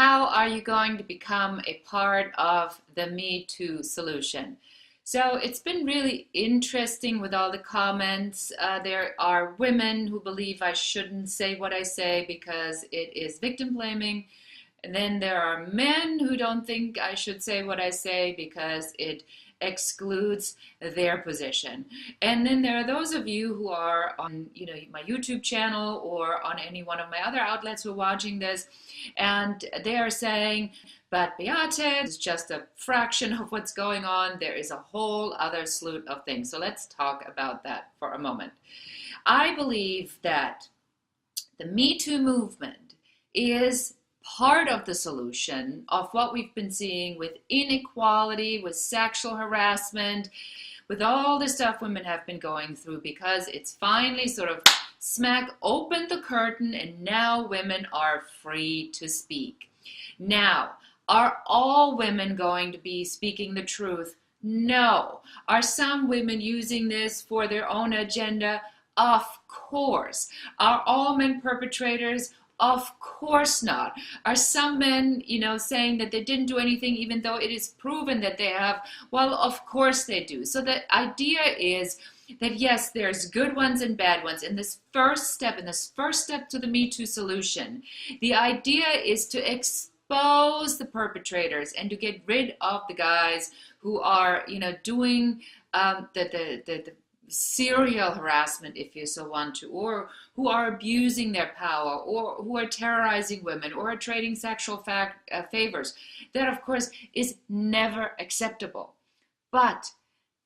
how are you going to become a part of the Me Too solution? So it's been really interesting with all the comments. There are women who believe I shouldn't say what I say because it is victim blaming. And then there are men who don't think I should say what I say because it excludes their position. And then there are those of you who are on, my YouTube channel or on any one of my other outlets who are watching this, and they are saying, but Beate is just a fraction of what's going on. There is a whole other slew of things. So let's talk about that for a moment. I believe that the Me Too movement is part of the solution of what we've been seeing with inequality, with sexual harassment, with all the stuff women have been going through, because it's finally sort of smack open the curtain and now women are free to speak. Now, are all women going to be speaking the truth? No. Are some women using this for their own agenda? Of course. Are all men perpetrators? Of course not. Are some men, saying that they didn't do anything even though it is proven that they have? Well, of course they do. So the idea is that yes, there's good ones and bad ones. In this first step to the Me Too solution, the idea is to expose the perpetrators and to get rid of the guys who are, doing the serial harassment, if you so want to, or who are abusing their power, or who are terrorizing women, or are trading sexual favors. That, of course, is never acceptable. But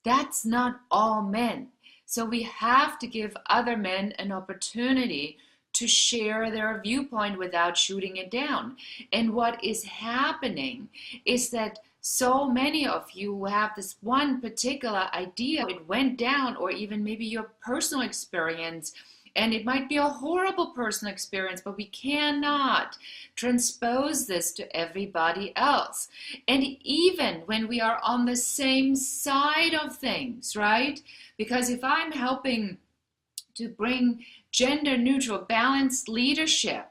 that's not all men. So we have to give other men an opportunity to share their viewpoint without shooting it down. And what is happening is that so many of you who have this one particular idea, it went down, or even maybe your personal experience, and it might be a horrible personal experience, but we cannot transpose this to everybody else. And even when we are on the same side of things, right? Because if I'm helping to bring gender neutral, balanced leadership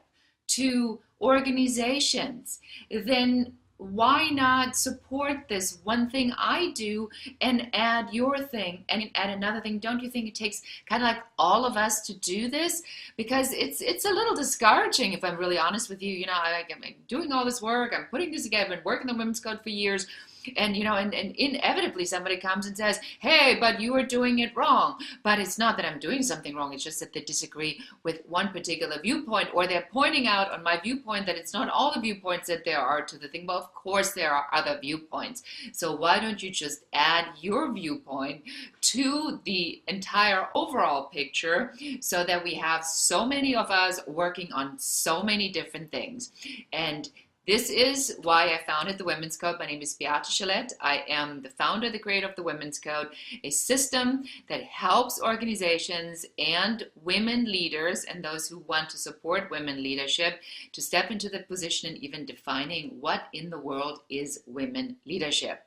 to organizations, then why not support this one thing I do and add your thing and add another thing? Don't you think it takes kind of like all of us to do this? Because it's a little discouraging, if I'm really honest with you. I'm doing all this work, I'm putting this together, I've been working the Women's Code for years, and and inevitably somebody comes and says, hey, but you are doing it wrong. But it's not that I'm doing something wrong, it's just that they disagree with one particular viewpoint, or they're pointing out on my viewpoint that it's not all the viewpoints that there are to the thing. But of course there are other viewpoints. So why don't you just add your viewpoint to the entire overall picture, so that we have so many of us working on so many different things. And this is why I founded the Women's Code. My name is Beate Chalette. I am the founder, the creator of the Women's Code, a system that helps organizations and women leaders and those who want to support women leadership to step into the position and even defining what in the world is women leadership.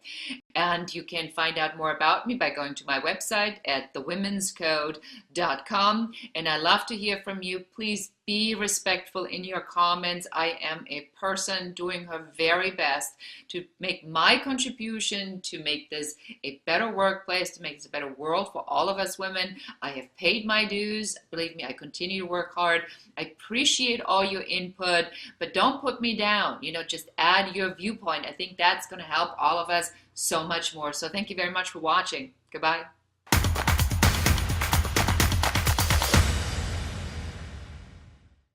And you can find out more about me by going to my website at thewomenscode.com. And I love to hear from you. Please be respectful in your comments. I am a person doing her very best to make my contribution to make this a better workplace, to make this a better world for all of us women. I have paid my dues. Believe me, I continue to work hard. I appreciate all your input, but don't put me down. Just add your viewpoint. I think that's going to help all of us so much more. So thank you very much for watching. Goodbye.